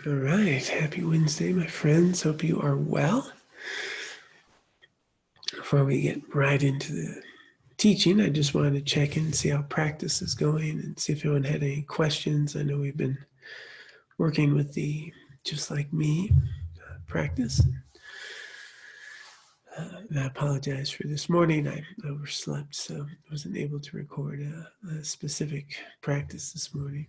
All right, happy Wednesday, my friends. Hope you are well. Before we get right into the teaching, I just wanted to check in and see how practice is going and see if anyone had any questions. I know we've been working with the Just Like Me practice. And I apologize for this morning. I overslept, so I wasn't able to record a specific practice this morning.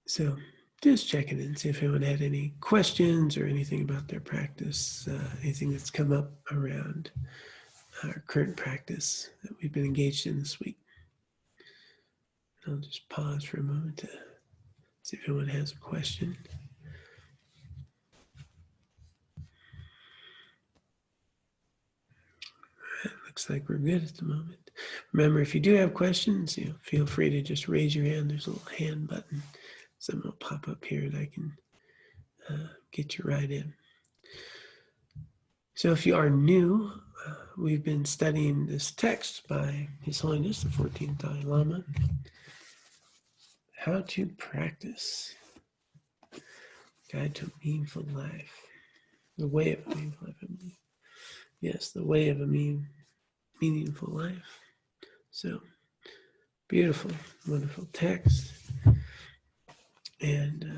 So just checking in, see if anyone had any questions or anything about their practice, anything that's come up around our current practice that we've been engaged in this week. I'll just pause for a moment to see if anyone has a question. It looks like we're good at the moment. Remember, if you do have questions, feel free to just raise your hand. There's a little hand button. Something will pop up here and I can get you right in. So if you are new, we've been studying this text by His Holiness, the 14th Dalai Lama, How to Practice, Guide to a Meaningful Life, the way of a meaningful life. Yes, the way of a meaningful life. So, beautiful, wonderful text. And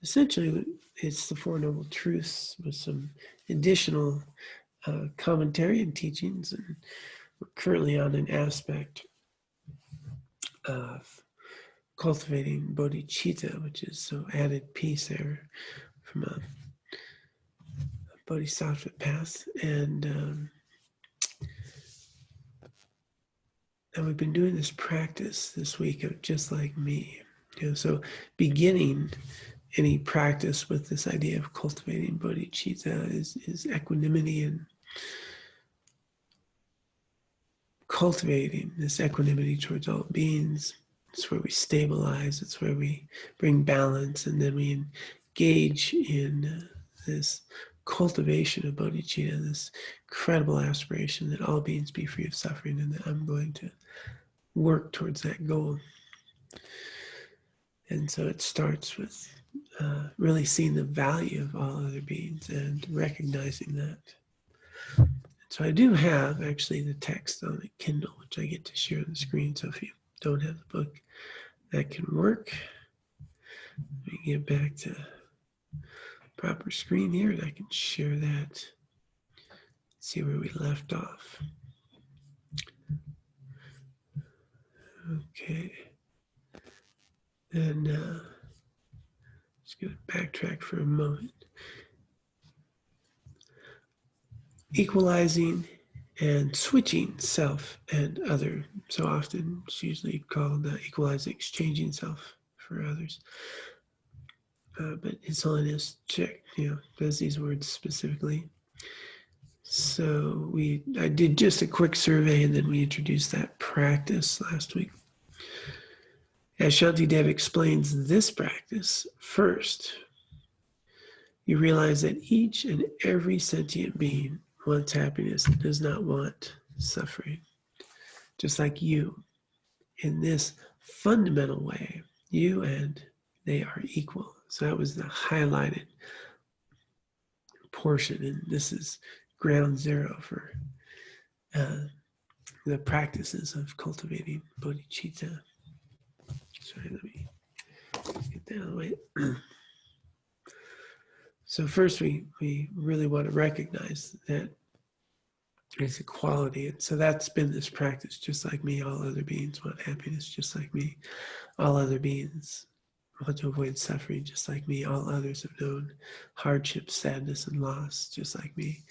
essentially, it's the Four Noble Truths with some additional commentary and teachings. And we're currently on an aspect of cultivating bodhicitta, which is so added peace there from a bodhisattva path. And we've been doing this practice this week of Just Like Me. So beginning any practice with this idea of cultivating bodhicitta is equanimity, and cultivating this equanimity towards all beings. It's where we stabilize, it's where we bring balance, and then we engage in this cultivation of bodhicitta, this incredible aspiration that all beings be free of suffering, and that I'm going to work towards that goal. And so it starts with really seeing the value of all other beings and recognizing that. So I do have actually the text on the Kindle, which I get to share on the screen. So if you don't have the book, that can work. Let me get back to proper screen here and I can share that. See where we left off. Okay. And just going to backtrack for a moment. Equalizing and switching self and other. So often it's usually called equalizing, exchanging self for others. But His Holiness does these words specifically. So I did just a quick survey and then we introduced that practice last week. As Shantidev explains this practice, first, you realize that each and every sentient being wants happiness and does not want suffering. Just like you, in this fundamental way, you and they are equal. So that was the highlighted portion, and this is ground zero for the practices of cultivating bodhicitta. Sorry, let me get that out of the way. So first, we really want to recognize that there's equality. And so that's been this practice. Just like me, all other beings want happiness. Just like me, all other beings want to avoid suffering. Just like me, all others have known hardship, sadness, and loss. Just like me,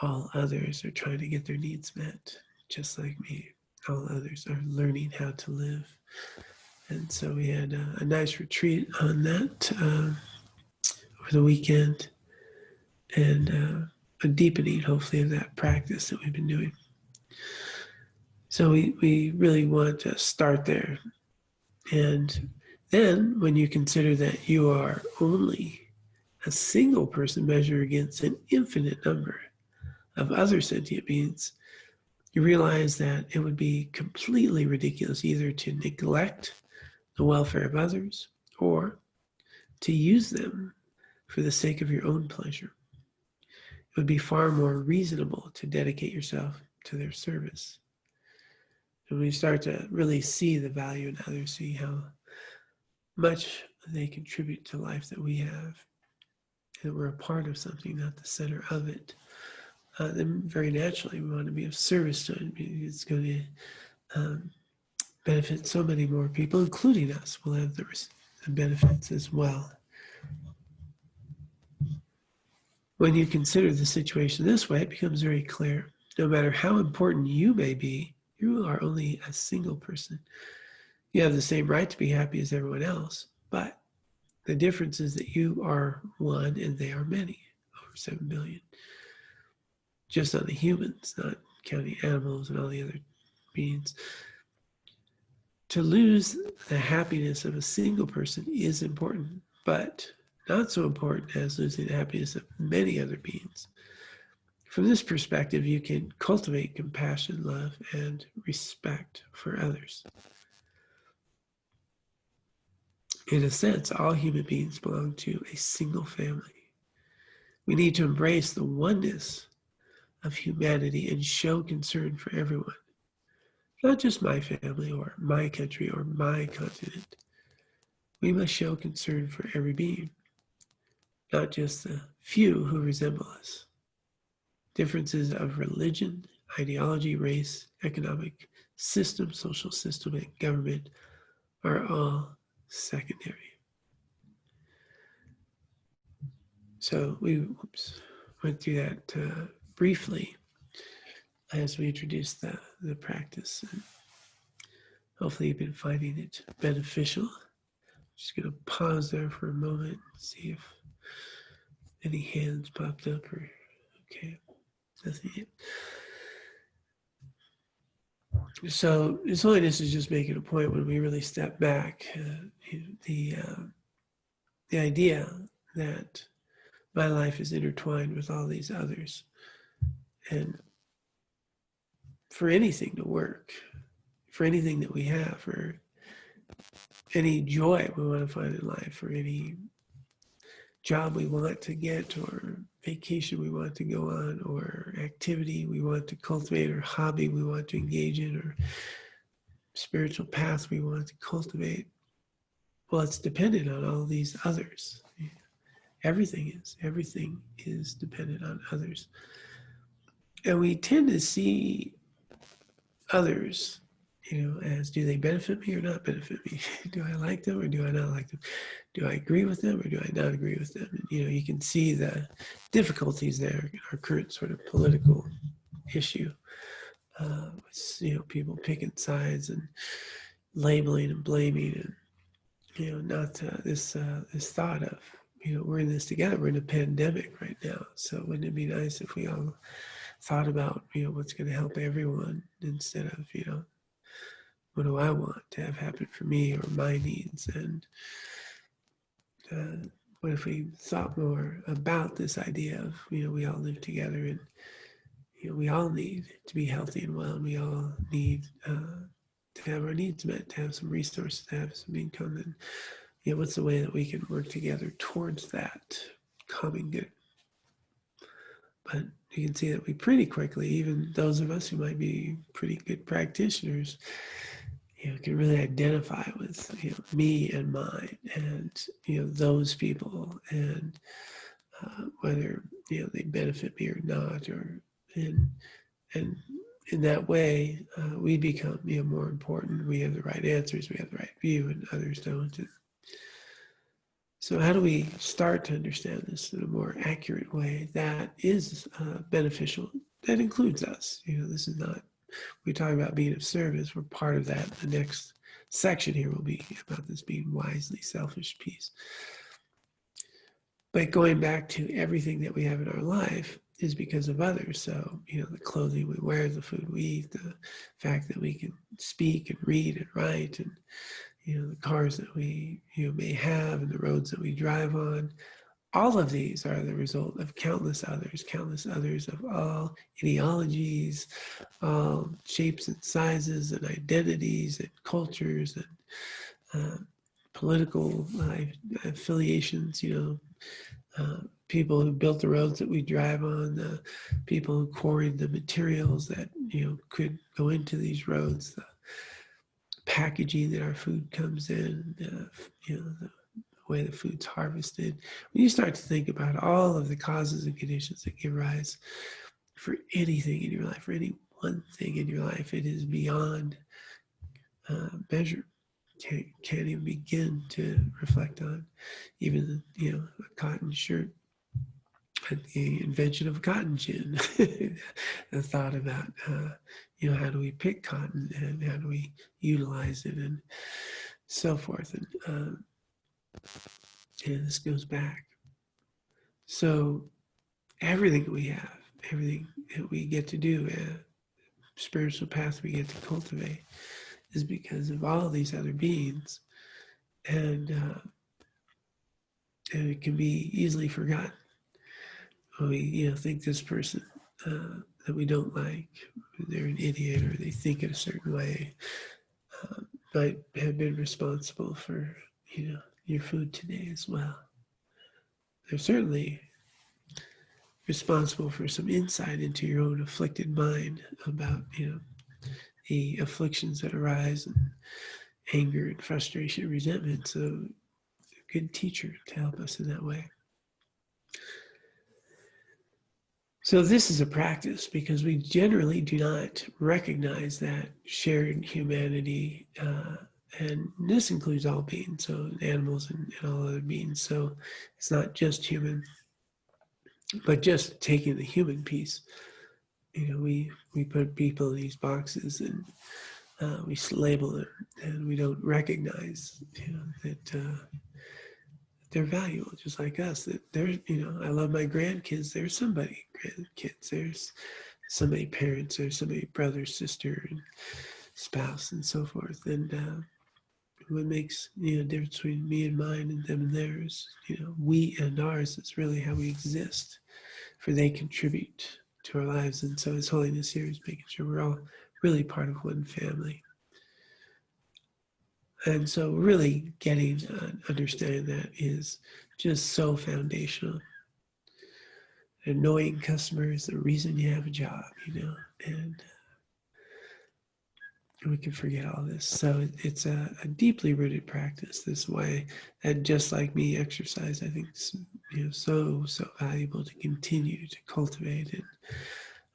all others are trying to get their needs met. Just like me, all others are learning how to live. And so we had a nice retreat on that over the weekend, and a deepening, hopefully, of that practice that we've been doing. So we really want to start there. And then when you consider that you are only a single person measured against an infinite number of other sentient beings, you realize that it would be completely ridiculous either to neglect the welfare of others, or to use them for the sake of your own pleasure. It would be far more reasonable to dedicate yourself to their service. And when you start to really see the value in others, see how much they contribute to life that we have, and we're a part of something, not the center of it, then very naturally we want to be of service to it. It's going to benefit so many more people, including us, will have the benefits as well. When you consider the situation this way, it becomes very clear. No matter how important you may be, you are only a single person. You have the same right to be happy as everyone else, but the difference is that you are one and they are many, over 7 billion. Just on the humans, not counting animals and all the other beings. To lose the happiness of a single person is important, but not so important as losing the happiness of many other beings. From this perspective, you can cultivate compassion, love, and respect for others. In a sense, all human beings belong to a single family. We need to embrace the oneness of humanity and show concern for everyone. Not just my family or my country or my continent. We must show concern for every being, not just the few who resemble us. Differences of religion, ideology, race, economic system, social system, and government are all secondary. So we went through that briefly as we introduced the practice. And hopefully you've been finding it beneficial. Just going to pause there for a moment and see if any hands popped up or okay. Nothing yet. So His Holiness is just making a point when we really step back, the idea that my life is intertwined with all these others, and for anything to work, for anything that we have, for any joy we want to find in life, for any job we want to get, or vacation we want to go on, or activity we want to cultivate, or hobby we want to engage in, or spiritual path we want to cultivate. Well, it's dependent on all these others. Everything is dependent on others. And we tend to see others, as do they benefit me or not benefit me? Do I like them or do I not like them? Do I agree with them or do I not agree with them? And, you can see the difficulties there in our current sort of political issue. People picking sides and labeling and blaming, and not this thought of we're in this together. We're in a pandemic right now, so wouldn't it be nice if we all thought about what's going to help everyone instead of what do I want to have happen for me or my needs? And what if we thought more about this idea of we all live together and we all need to be healthy and well, and we all need to have our needs met, to have some resources, to have some income, and what's the way that we can work together towards that common good? But you can see that we pretty quickly, even those of us who might be pretty good practitioners, can really identify with me and mine, and those people, and whether they benefit me or not, and in that way we become more important. We have the right answers, we have the right view, and others don't. So how do we start to understand this in a more accurate way that is beneficial, that includes us? This is not, we talk about being of service, we're part of that. The next section here will be about this being wisely selfish peace. But going back to everything that we have in our life is because of others. So, the clothing we wear, the food we eat, the fact that we can speak and read and write, and the cars that we may have, and the roads that we drive on, all of these are the result of countless others of all ideologies, all shapes and sizes and identities and cultures and political affiliations, people who built the roads that we drive on, the people who quarried the materials that could go into these roads, the packaging that our food comes in, the way the food's harvested. When you start to think about all of the causes and conditions that give rise for anything in your life, for any one thing in your life, it is beyond measure. Can't even begin to reflect on. Even a cotton shirt, the invention of cotton gin, the thought about how do we pick cotton and how do we utilize it and so forth, and this goes back. So everything we have, everything that we get to do, spiritual path we get to cultivate, is because of all these other beings, and it can be easily forgotten. We think this person that we don't like, they're an idiot, or they think in a certain way, might have been responsible for your food today as well. They're certainly responsible for some insight into your own afflicted mind about the afflictions that arise, and anger and frustration, resentment. So a good teacher to help us in that way. So this is a practice because we generally do not recognize that shared humanity, and this includes all beings, so animals and all other beings. So it's not just human, but just taking the human piece. We put people in these boxes, and we label them, and we don't recognize that they're valuable just like us. That they're, I love my grandkids. There's somebody grandkids. There's somebody parents. There's somebody brother, sister, and spouse, and so forth. And what makes the difference between me and mine and them and theirs, we and ours, is really how we exist. For they contribute to our lives, and so His Holiness here is making sure we're all really part of one family. And so really getting understanding that is just so foundational. And knowing customer is the reason you have a job, and we can forget all this. So it's a deeply rooted practice this way, and just like me, exercise, I think so valuable to continue to cultivate it,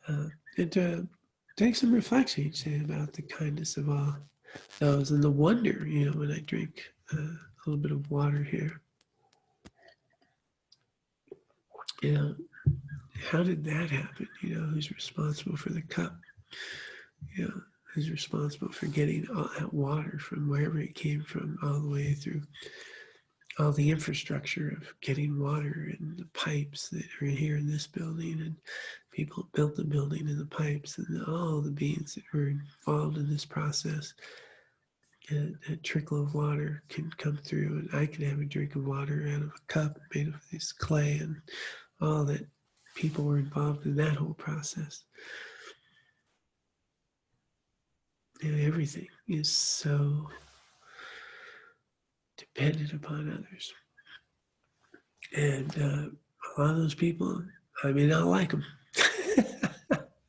and to take some reflection each day about the kindness of all those, and the wonder, when I drink a little bit of water here. How did that happen? Who's responsible for the cup? Who's responsible for getting all that water from wherever it came from all the way through all the infrastructure of getting water and the pipes that are here in this building, and people built the building and the pipes, and all the beings that were involved in this process. And a trickle of water can come through, and I can have a drink of water out of a cup made of this clay, and all that people were involved in that whole process. Everything is so dependent upon others. And a lot of those people, I may not like them.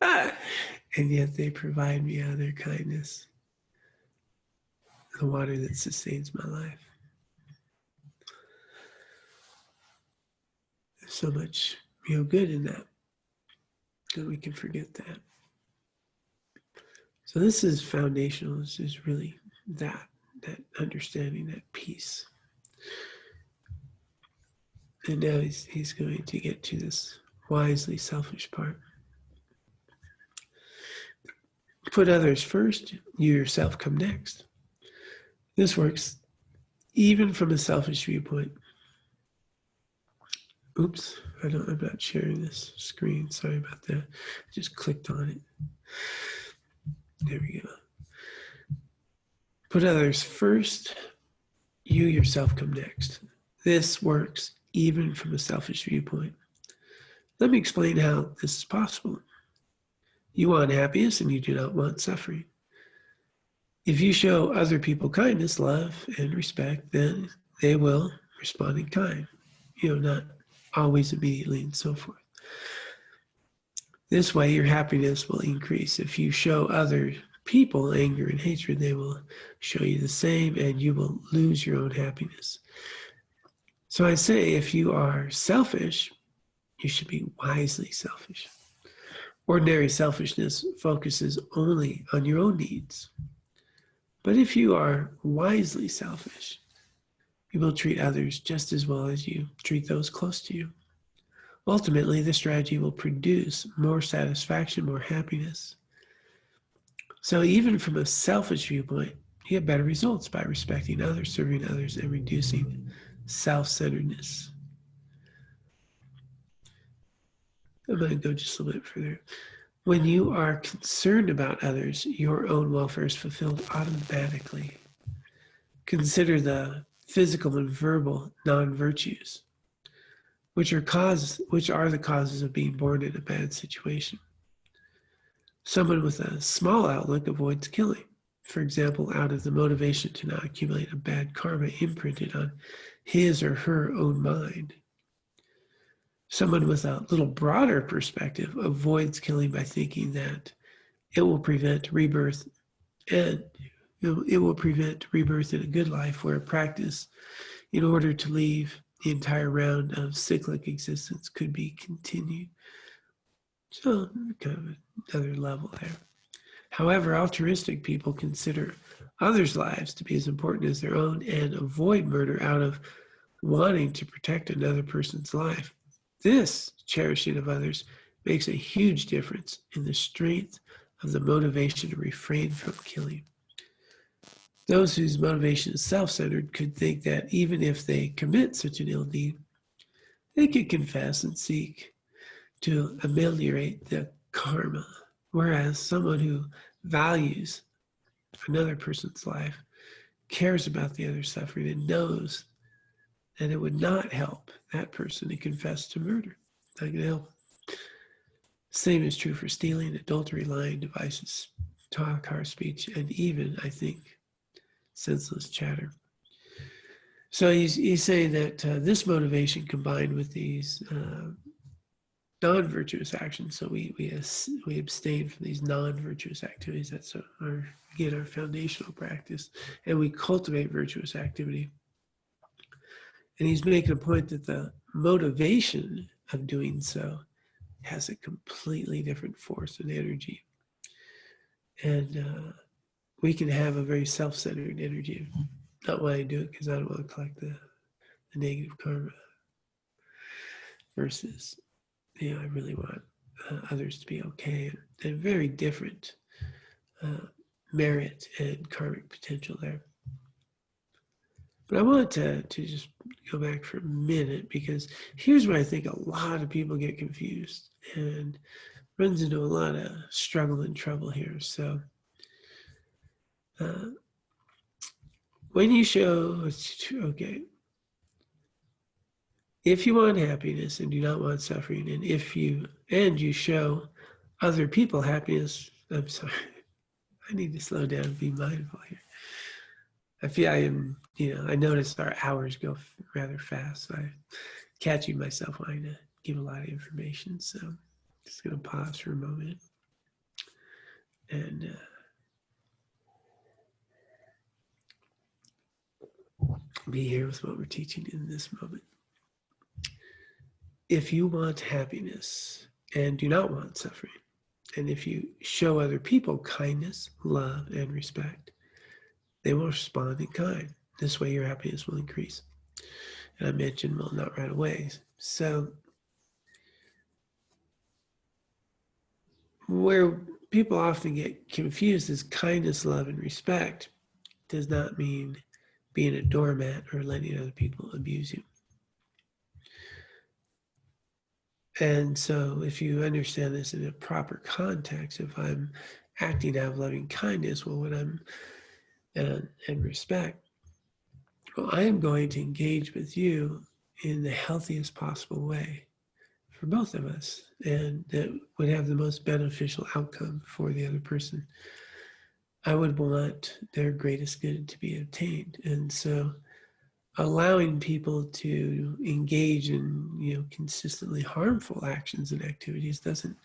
And yet they provide me out of their kindness the water that sustains my life. There's so much good in that we can forget that. So this is foundational. This is really that understanding, that peace. And now he's going to get to this wisely selfish part. Put others first, you yourself come next. This works even from a selfish viewpoint. Oops, I'm not sharing this screen. Sorry about that. I just clicked on it. There we go. Put others first, you yourself come next. This works even from a selfish viewpoint. Let me explain how this is possible. You want happiness and you do not want suffering. If you show other people kindness, love, and respect, then they will respond in kind, not always immediately and so forth. This way, your happiness will increase. If you show other people anger and hatred, they will show you the same, and you will lose your own happiness. So I say, if you are selfish, you should be wisely selfish. Ordinary selfishness focuses only on your own needs. But if you are wisely selfish, you will treat others just as well as you treat those close to you. Ultimately, this strategy will produce more satisfaction, more happiness. So even from a selfish viewpoint, you get better results by respecting others, serving others, and reducing self-centeredness. I'm going to go just a little bit further. When you are concerned about others, your own welfare is fulfilled automatically. Consider the physical and verbal non-virtues, which are the causes of being born in a bad situation. Someone with a small outlook avoids killing, for example, out of the motivation to not accumulate a bad karma imprinted on his or her own mind. Someone with a little broader perspective avoids killing by thinking that it will prevent rebirth, and it will prevent rebirth in a good life where practice, in order to leave the entire round of cyclic existence, could be continued. So kind of another level there. However, altruistic people consider others' lives to be as important as their own and avoid murder out of wanting to protect another person's life. This cherishing of others makes a huge difference in the strength of the motivation to refrain from killing. Those whose motivation is self-centered could think that even if they commit such an ill deed, they could confess and seek to ameliorate the karma. Whereas someone who values another person's life, cares about the other suffering, and knows that it would not help that person to confess to murder. Not going to help. Same is true for stealing, adultery, lying, devices, talk, harsh speech, and even, I think, senseless chatter. So he's saying that this motivation combined with these non-virtuous actions, so we abstain from these non-virtuous activities. That's our foundational practice, and we cultivate virtuous activity. And he's making a point that the motivation of doing so has a completely different force and energy. And we can have a very self-centered energy. Not why I do it, because I don't want to collect the negative karma. Versus, I really want others to be okay. And very different merit and karmic potential there. But I wanted to just go back for a minute, because here's where I think a lot of people get confused and runs into a lot of struggle and trouble here. So when you show, okay, if you want happiness and do not want suffering, and you show other people happiness, I'm sorry, I need to slow down and be mindful here. I feel I am, I notice our hours go rather fast. So I'm catching myself wanting to give a lot of information. So I'm just going to pause for a moment and be here with what we're teaching in this moment. If you want happiness and do not want suffering, and if you show other people kindness, love, and respect, they will respond in kind. This way your happiness will increase. And I mentioned, well, not right away. So where people often get confused is kindness, love, and respect does not mean being a doormat or letting other people abuse you. And so if you understand this in a proper context, if I'm acting out of loving kindness, well, when I'm and respect, well, I am going to engage with you in the healthiest possible way for both of us, and that would have the most beneficial outcome for the other person. I would want their greatest good to be obtained. And so allowing people to engage in consistently harmful actions and activities doesn't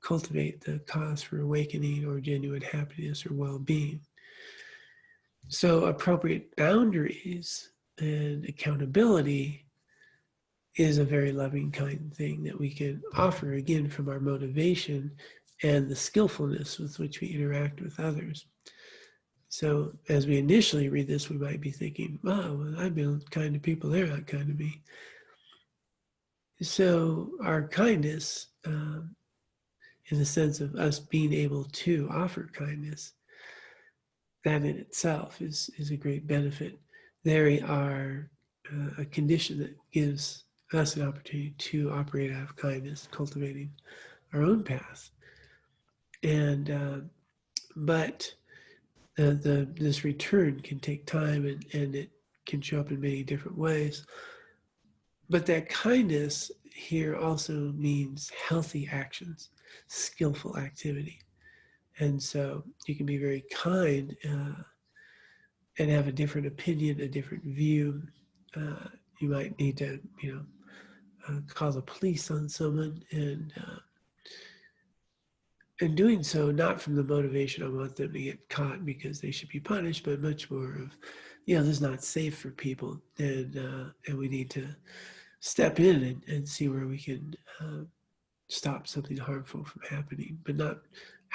cultivate the cause for awakening or genuine happiness or well-being. So appropriate boundaries and accountability is a very loving, kind thing that we can offer, again, from our motivation and the skillfulness with which we interact with others. So as we initially read this, we might be thinking, wow, well, I've been kind to people, they're not kind to me. So our kindness, in the sense of us being able to offer kindness, that in itself is a great benefit. They are a condition that gives us an opportunity to operate out of kindness, cultivating our own path. And but this return can take time, and it can show up in many different ways. But that kindness here also means healthy actions, skillful activity. And so you can be very kind and have a different opinion, a different view. You might need to, call the police on someone, and doing so not from the motivation I want them to get caught because they should be punished, but much more of, this is not safe for people, and we need to step in and see where we can stop something harmful from happening, but not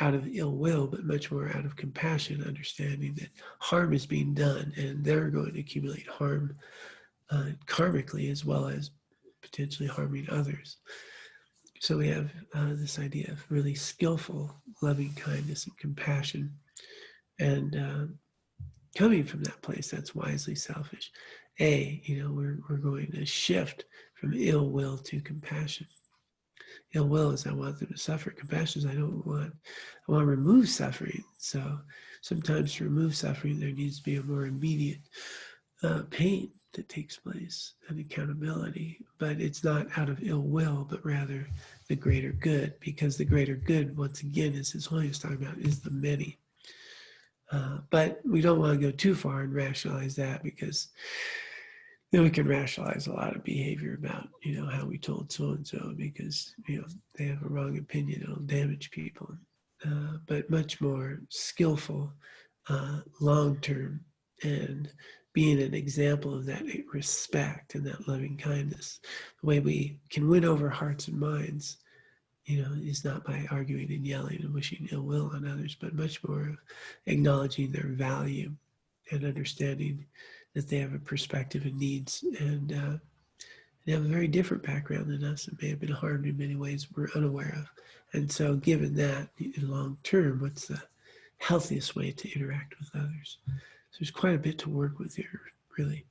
out of ill will, but much more out of compassion, understanding that harm is being done and they're going to accumulate harm karmically as well as potentially harming others. So we have this idea of really skillful loving kindness and compassion, and coming from that place that's wisely selfish. We're going to shift from ill will to compassion. Ill will is I want them to suffer. Compassion is I want to remove suffering. So sometimes to remove suffering, there needs to be a more immediate pain that takes place and accountability. But it's not out of ill will, but rather the greater good, because the greater good, once again, as His Holiness talking about, is the many. But we don't want to go too far and rationalize that, because then we can rationalize a lot of behavior about, how we told so-and-so because, they have a wrong opinion, it'll damage people. But much more skillful, long-term, and being an example of that respect and that loving kindness. The way we can win over hearts and minds, is not by arguing and yelling and wishing ill will on others, but much more of acknowledging their value and understanding that they have a perspective and needs, and they have a very different background than us and may have been harmed in many ways we're unaware of. And so given that, in long term, what's the healthiest way to interact with others? So there's quite a bit to work with here, really.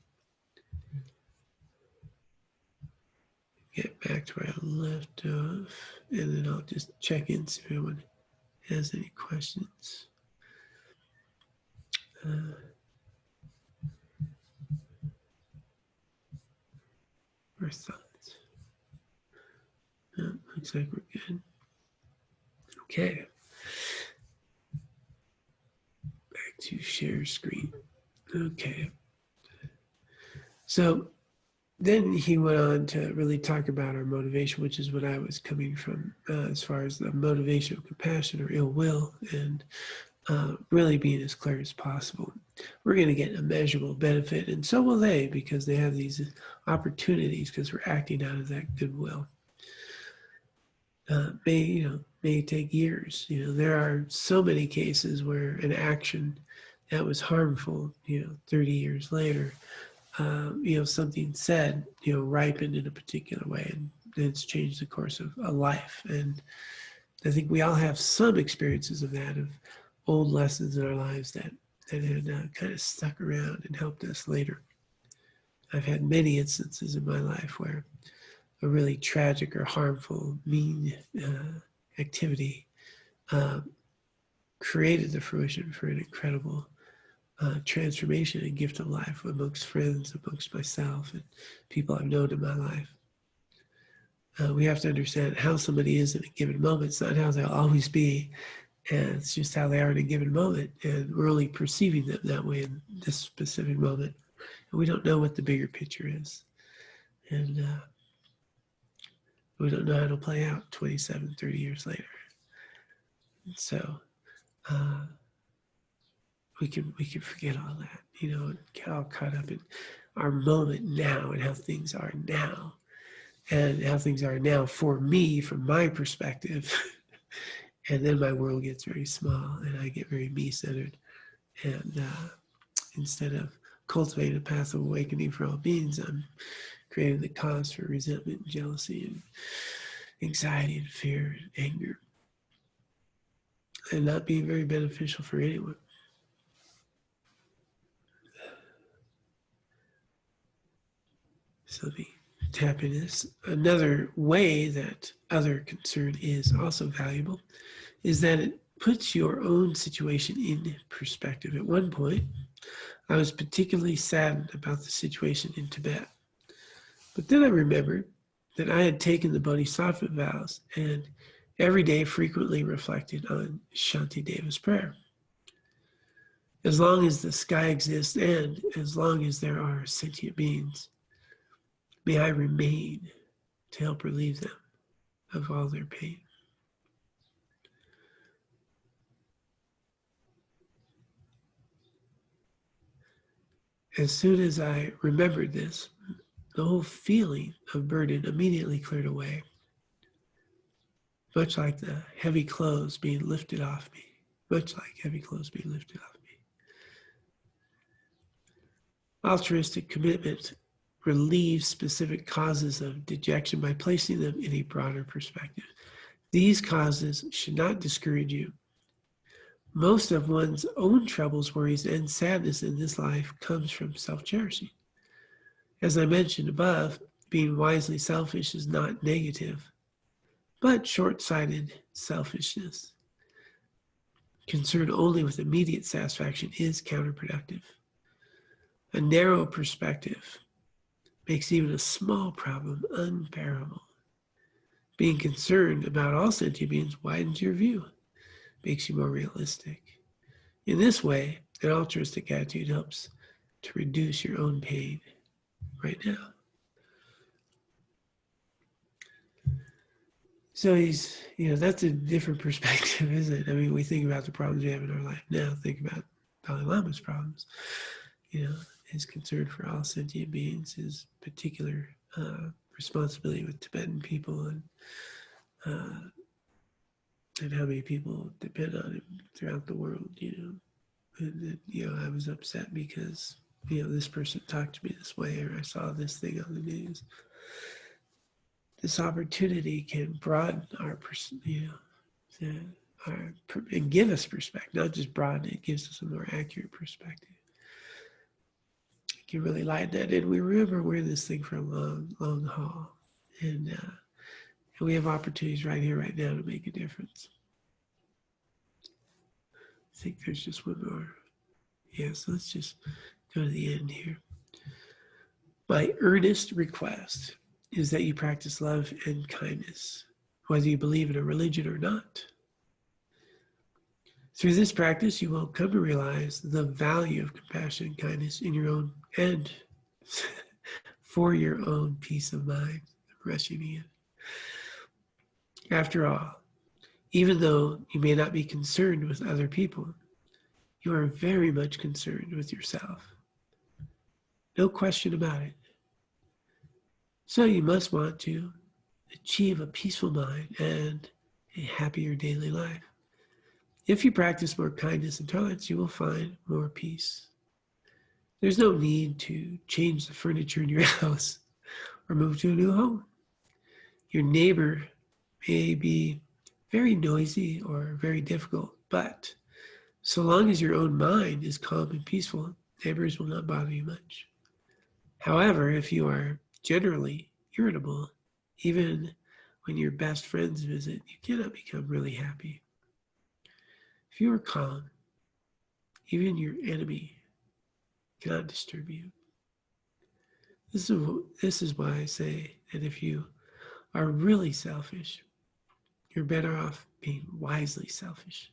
Get back to where I left off, and then I'll just check in, see if anyone has any questions. Or thoughts. Looks like we're good. Okay. Back to share screen. Okay. So then he went on to really talk about our motivation, which is what I was coming from as far as the motivation of compassion or ill will, and really being as clear as possible. We're going to get a measurable benefit, and so will they, because they have these opportunities because we're acting out of that goodwill. May take years. There are so many cases where an action that was harmful, 30 years later, something said, ripened in a particular way, and it's changed the course of a life. And I think we all have some experiences of that, of old lessons in our lives that had kind of stuck around and helped us later. I've had many instances in my life where a really tragic or harmful, mean activity created the fruition for an incredible transformation and gift of life amongst friends, amongst myself, and people I've known in my life. We have to understand how somebody is in a given moment. It's not how they'll always be. And it's just how they are in a given moment. And we're only perceiving them that way in this specific moment. And we don't know what the bigger picture is. And we don't know how it'll play out 27, 30 years later. And so we can forget all that, and get all caught up in our moment now and how things are now. And how things are now for me, from my perspective. And then my world gets very small and I get very me-centered. And instead of cultivating a path of awakening for all beings, I'm creating the cause for resentment and jealousy and anxiety and fear and anger. And not being very beneficial for anyone. So let me tap into this. Another way that other concern is also valuable is that it puts your own situation in perspective. At one point, I was particularly saddened about the situation in Tibet. But then I remembered that I had taken the Bodhisattva vows and every day frequently reflected on Shantideva's prayer. As long as the sky exists and as long as there are sentient beings, may I remain to help relieve them of all their pain. As soon as I remembered this, the whole feeling of burden immediately cleared away, much like the heavy clothes being lifted off me, Altruistic commitment relieves specific causes of dejection by placing them in a broader perspective. These causes should not discourage you. Most of one's own troubles, worries, and sadness in this life comes from self-cherishing. As I mentioned above, being wisely selfish is not negative, but short-sighted selfishness, concerned only with immediate satisfaction, is counterproductive. A narrow perspective makes even a small problem unbearable. Being concerned about all sentient beings widens your view, makes you more realistic. In this way, an altruistic attitude helps to reduce your own pain right now. So that's a different perspective, isn't it? I mean, we think about the problems we have in our life now, think about Dalai Lama's problems. His concern for all sentient beings, his particular responsibility with Tibetan people, and how many people depend on him throughout the world, And I was upset because, this person talked to me this way, or I saw this thing on the news. This opportunity can broaden our, and give us perspective, not just broaden it, gives us a more accurate perspective. It can really lighten that in. We remember we're in this thing for a long, long haul. And we have opportunities right here, right now to make a difference. I think there's just one more. Yeah, so let's just go to the end here. My earnest request is that you practice love and kindness, whether you believe in a religion or not. Through this practice, you will come to realize the value of compassion and kindness in your own and for your own peace of mind. Rushing in. After all, even though you may not be concerned with other people, you are very much concerned with yourself. No question about it. So you must want to achieve a peaceful mind and a happier daily life. If you practice more kindness and tolerance, you will find more peace. There's no need to change the furniture in your house or move to a new home. Your neighbor may be very noisy or very difficult, but so long as your own mind is calm and peaceful, neighbors will not bother you much. However, if you are generally irritable, even when your best friends visit, you cannot become really happy. If you are calm, even your enemy cannot disturb you. This is why I say that if you are really selfish, you're better off being wisely selfish.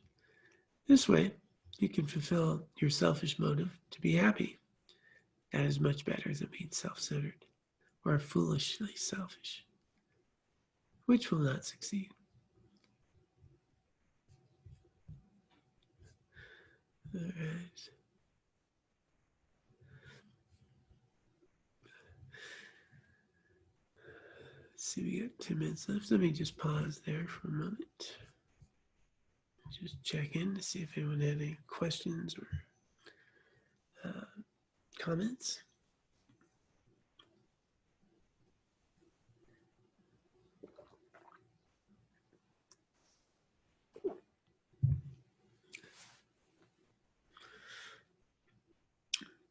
This way, you can fulfill your selfish motive to be happy. That is much better than being self-centered or foolishly selfish, which will not succeed. All right. Let's see, we got 2 minutes left. Let me just pause there for a moment. Just check in to see if anyone had any questions or comments.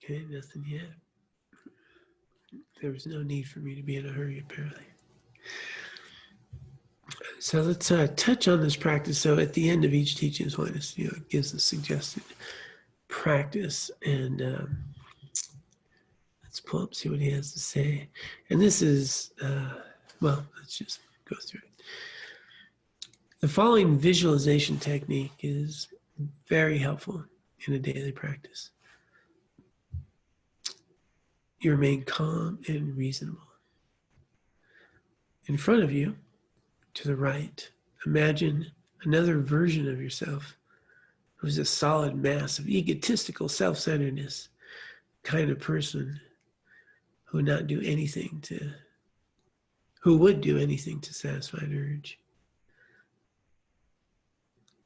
Okay, nothing yet. There was no need for me to be in a hurry, apparently. So let's touch on this practice. So at the end of each teaching is Holiness, it gives a suggested practice. And let's pull up, see what he has to say. And this is, well, let's just go through it. The following visualization technique is very helpful in a daily practice. You remain calm and reasonable. In front of you, to the right, imagine another version of yourself who's a solid mass of egotistical self-centeredness, kind of person who would do anything to satisfy an urge.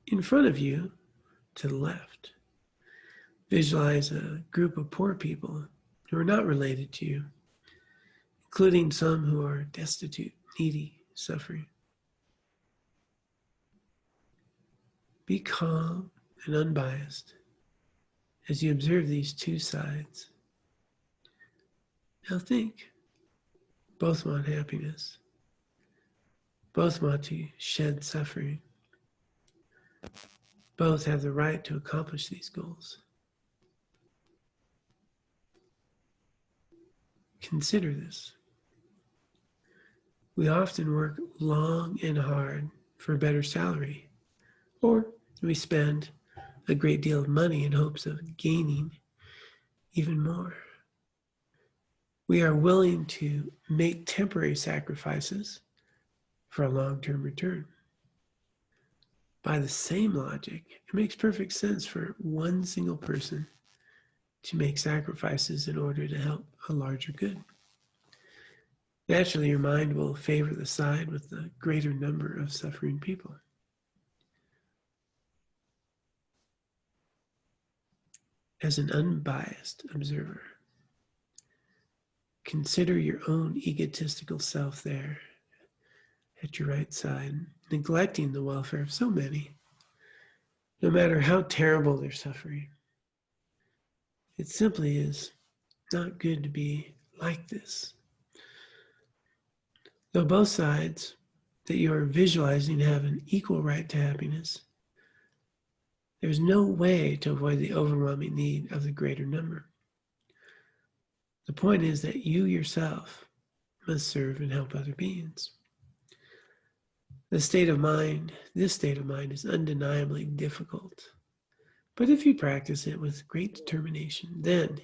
In front of you, to the left, visualize a group of poor people who are not related to you, including some who are destitute, needy, suffering. Be calm and unbiased as you observe these two sides. Now think, both want happiness. Both want to shed suffering. Both have the right to accomplish these goals. Consider this. We often work long and hard for a better salary, or we spend a great deal of money in hopes of gaining even more. We are willing to make temporary sacrifices for a long-term return. By the same logic, it makes perfect sense for one single person to make sacrifices in order to help a larger good. Naturally, your mind will favor the side with the greater number of suffering people. As an unbiased observer, consider your own egotistical self there at your right side, neglecting the welfare of so many, no matter how terrible their suffering. It simply is not good to be like this. Though both sides that you are visualizing have an equal right to happiness, there's no way to avoid the overwhelming need of the greater number. The point is that you yourself must serve and help other beings. This state of mind is undeniably difficult. But if you practice it with great determination, then,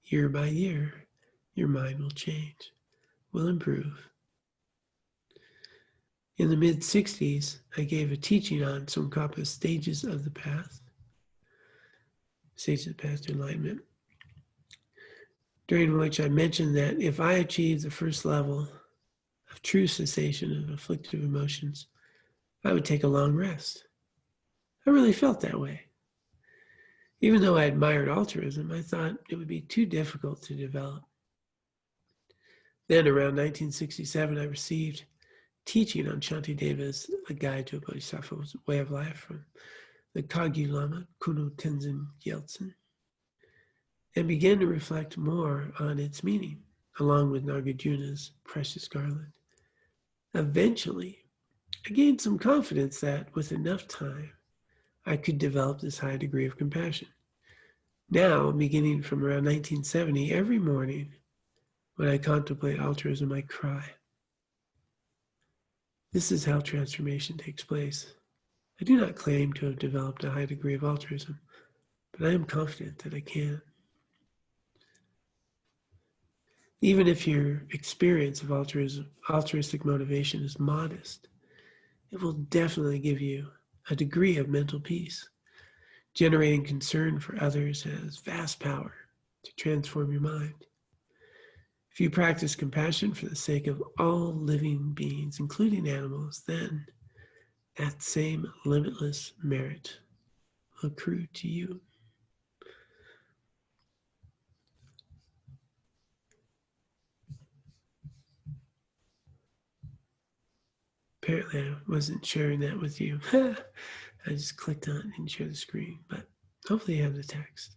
year by year, your mind will change, will improve. In the mid-60s, I gave a teaching on Tsongkhapa's stages of the path to enlightenment, during which I mentioned that if I achieved the first level of true cessation of afflictive emotions, I would take a long rest. I really felt that way. Even though I admired altruism, I thought it would be too difficult to develop. Then around 1967, I received teaching on Shantideva's A Guide to a Bodhisattva's Way of Life from the Kagyu Lama, Kuno Tenzin Gyaltsen, and began to reflect more on its meaning, along with Nagarjuna's Precious Garland. Eventually, I gained some confidence that with enough time, I could develop this high degree of compassion. Now, beginning from around 1970, every morning when I contemplate altruism, I cry. This is how transformation takes place. I do not claim to have developed a high degree of altruism, but I am confident that I can. Even if your experience of altruistic motivation is modest, it will definitely give you a degree of mental peace. Generating concern for others has vast power to transform your mind. If you practice compassion for the sake of all living beings, including animals, then that same limitless merit will accrue to you. Apparently, I wasn't sharing that with you. I just clicked on it and share the screen, but hopefully you have the text.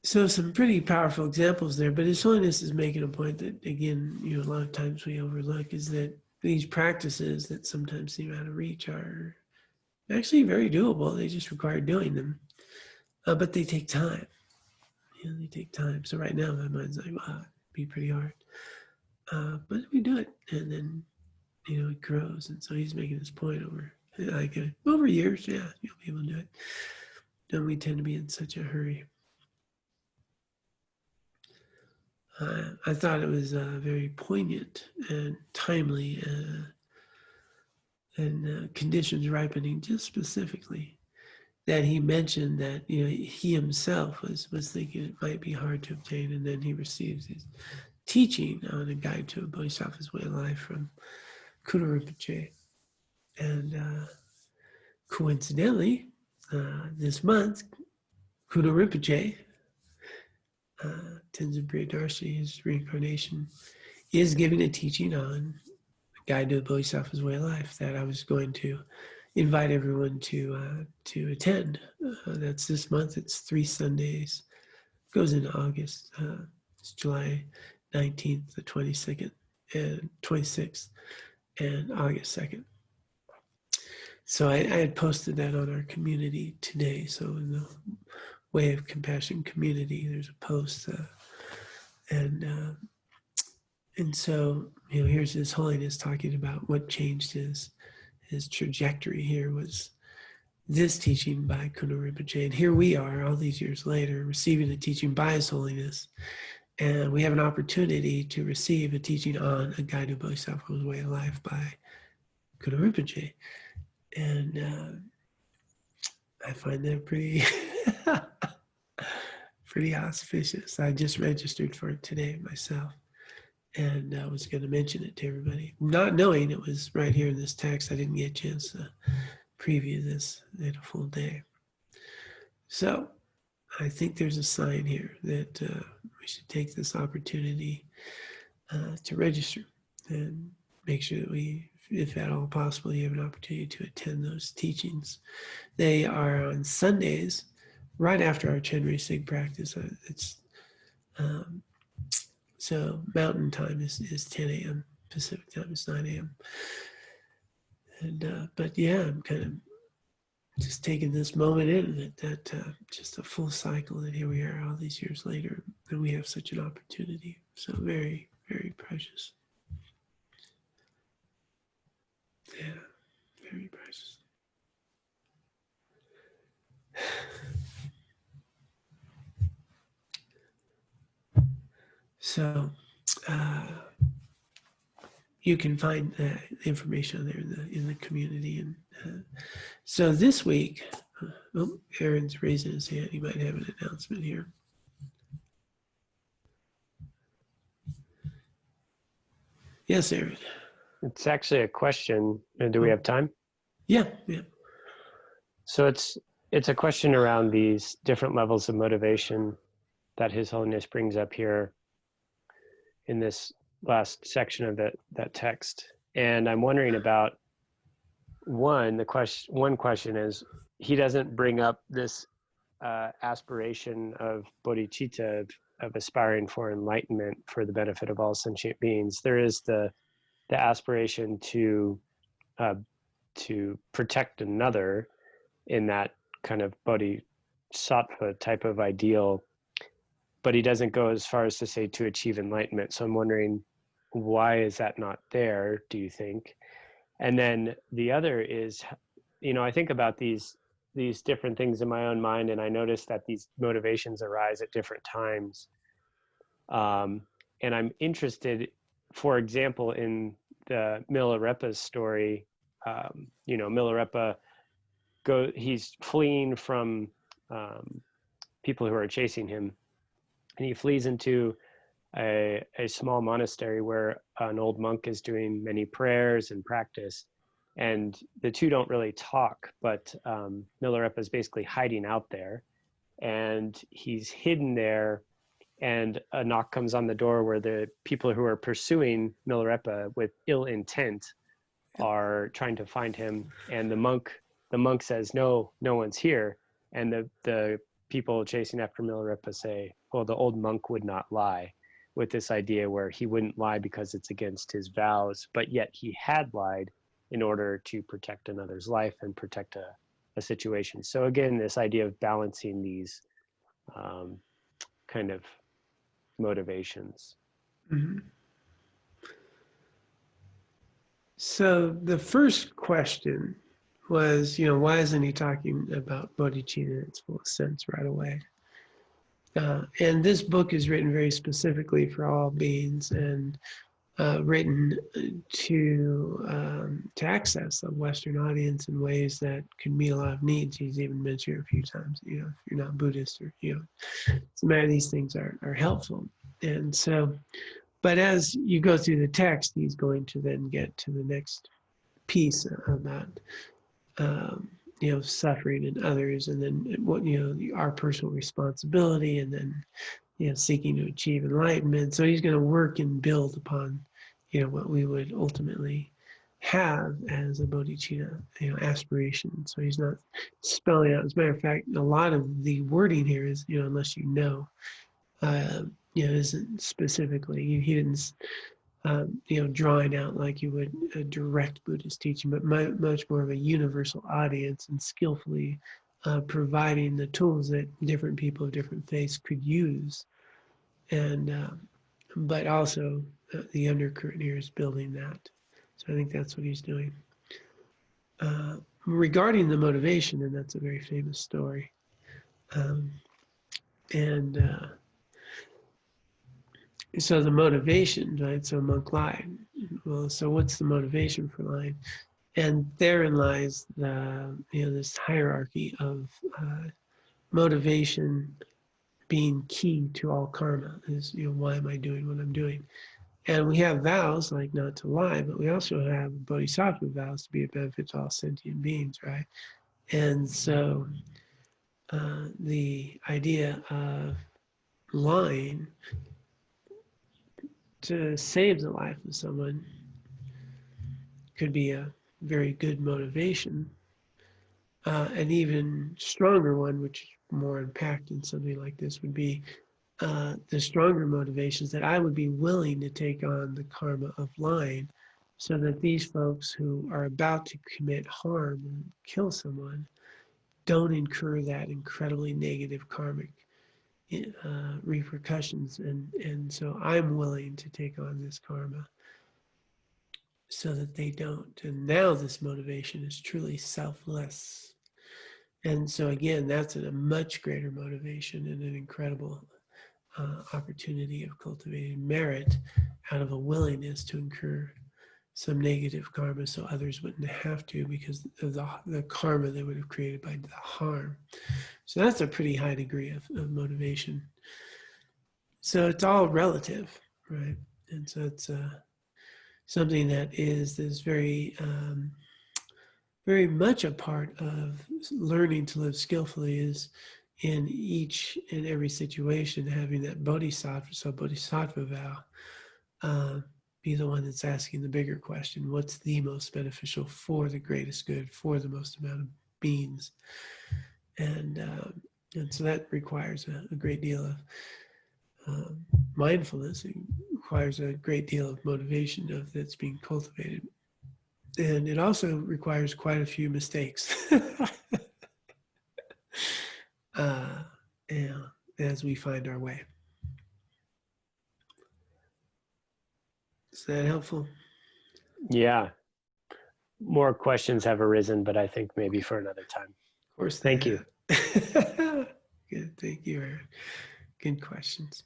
So some pretty powerful examples there, but His Holiness is making a point that, again, a lot of times we overlook, is that these practices that sometimes seem out of reach are actually very doable. They just require doing them, but they take time. They take time. So right now my mind's like, wow, it'd be pretty hard. But we do it, and then it grows. And so he's making this point over years. Yeah, you'll be able to do it. Don't we tend to be in such a hurry? I thought it was very poignant and timely, and conditions ripening just specifically, that he mentioned that he himself was thinking it might be hard to obtain, and then he receives his teaching on a guide to a Bodhisattva's way of life from Kudo Rinpoche. And coincidentally, this month, Kudo Rinpoche, Tenzin Briyadarshi, his reincarnation, is giving a teaching on Guide to a Bodhisattva's Way of Life that I was going to invite everyone to attend. That's this month. It's 3 Sundays. Goes into August. It's July 19th, the 22nd, and 26th, and August 2nd. So I had posted that on our community today. So in the Way of Compassion community, there's a post, and so here's His Holiness talking about what changed his trajectory here was this teaching by Kudo Rinpoche. And here we are all these years later receiving the teaching by His Holiness, and we have an opportunity to receive a teaching on a Guide to Bodhisattva's Way of Life by Kudo Rinpoche. And I find that pretty pretty auspicious. I just registered for it today myself, and I was going to mention it to everybody, not knowing it was right here in this text. I didn't get a chance to preview this in a full day. So I think there's a sign here that we should take this opportunity to register and make sure that we, if at all possible, you have an opportunity to attend those teachings. They are on Sundays, right after our Chenri Sig practice. So Mountain Time is 10 a.m. Pacific Time is 9 a.m. And but yeah, I'm kind of just taking this moment in that just a full cycle, that here we are all these years later, and we have such an opportunity. So very, very precious. Yeah, very precious. So you can find information there in the community. And so this week, Aaron's raising his hand. He might have an announcement here. Yes, Aaron. It's actually a question. Do we have time? Yeah. So it's a question around these different levels of motivation that His Holiness brings up here in this last section of that text. And I'm wondering about one question is, he doesn't bring up this aspiration of bodhicitta, of aspiring for enlightenment for the benefit of all sentient beings. There is the aspiration to protect another in that kind of bodhisattva type of ideal, but he doesn't go as far as to say to achieve enlightenment. So I'm wondering, why is that not there, do you think? And then the other is, I think about these different things in my own mind, and I notice that these motivations arise at different times. And I'm interested, for example, in the Milarepa's story. Milarepa he's fleeing from people who are chasing him, and he flees into a small monastery where an old monk is doing many prayers and practice. And the two don't really talk, but Milarepa is basically hiding out there, and he's hidden there. And a knock comes on the door where the people who are pursuing Milarepa with ill intent are trying to find him. And the monk says, no one's here. And the people chasing after Milarepa say, well, the old monk would not lie, with this idea where he wouldn't lie because it's against his vows, but yet he had lied in order to protect another's life and protect a situation. So again, this idea of balancing these kind of motivations. Mm-hmm. So the first question was, why isn't he talking about bodhicitta in its full sense right away? And this book is written very specifically for all beings, and written to access a Western audience in ways that could meet a lot of needs. He's even mentioned it a few times. If you're not Buddhist, or so many of these things are helpful. And so, but as you go through the text, he's going to then get to the next piece about suffering in others, and then what our personal responsibility, and then seeking to achieve enlightenment. So he's going to work and build upon what we would ultimately have as a bodhicitta aspiration. So he's not spelling out. As a matter of fact, a lot of the wording here is unless isn't specifically, he didn't drawing out like you would a direct Buddhist teaching, but much more of a universal audience, and skillfully providing the tools that different people of different faiths could use. And but also the undercurrent here is building that. So I think that's what he's doing. Regarding the motivation, and that's a very famous story. So the motivation, right? So monk lied. Well, so what's the motivation for lying? And therein lies this hierarchy of motivation being key to all karma. Is why am I doing what I'm doing? And we have vows like not to lie, but we also have bodhisattva vows to be a benefit to all sentient beings, right? And so the idea of lying to save the life of someone could be a very good motivation. An even stronger one, which is more unpacked in something like this, would be the stronger motivations that I would be willing to take on the karma of lying, so that these folks who are about to commit harm and kill someone don't incur that incredibly negative karmic repercussions. And so I'm willing to take on this karma so that they don't. And now this motivation is truly selfless. And so again, that's a much greater motivation and an incredible opportunity of cultivating merit out of a willingness to incur some negative karma so others wouldn't have to, because of the karma they would have created by the harm. So that's a pretty high degree of motivation. So it's all relative, right? And so it's something that is very, very much a part of learning to live skillfully, is in each and every situation having that bodhisattva, so bodhisattva vow, be the one that's asking the bigger question: what's the most beneficial for the greatest good, for the most amount of beings? And so that requires a great deal of mindfulness. It requires a great deal of motivation that's being cultivated. And it also requires quite a few mistakes. As we find our way. Is that helpful? Yeah. more questions have arisen, but I think maybe for another time. Of course. Thank you. Good. Thank you, Eric. Good questions.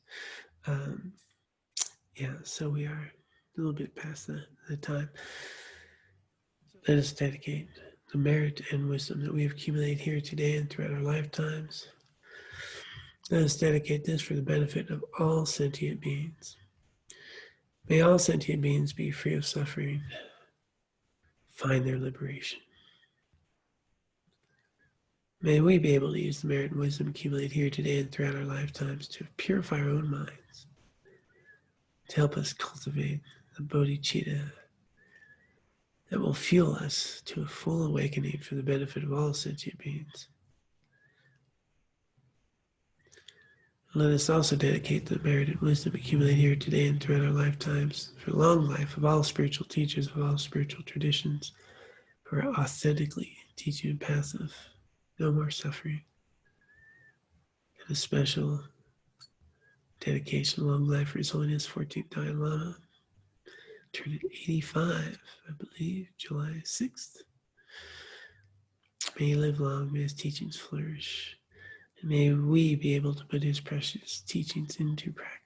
Yeah, so we are a little bit past the time. Let us dedicate the merit and wisdom that we have accumulated here today and throughout our lifetimes. Let us dedicate this for the benefit of all sentient beings. May all sentient beings be free of suffering, find their liberation. May we be able to use the merit and wisdom accumulated here today and throughout our lifetimes to purify our own minds, to help us cultivate the bodhicitta that will fuel us to a full awakening for the benefit of all sentient beings. Let us also dedicate the merit and wisdom accumulated here today and throughout our lifetimes for the long life of all spiritual teachers of all spiritual traditions who are authentically teaching and passive, no more suffering. And a special dedication, long life for His Holiness 14th Dalai Lama, turning 85, I believe, July 6th. May he live long, may his teachings flourish, and may we be able to put his precious teachings into practice.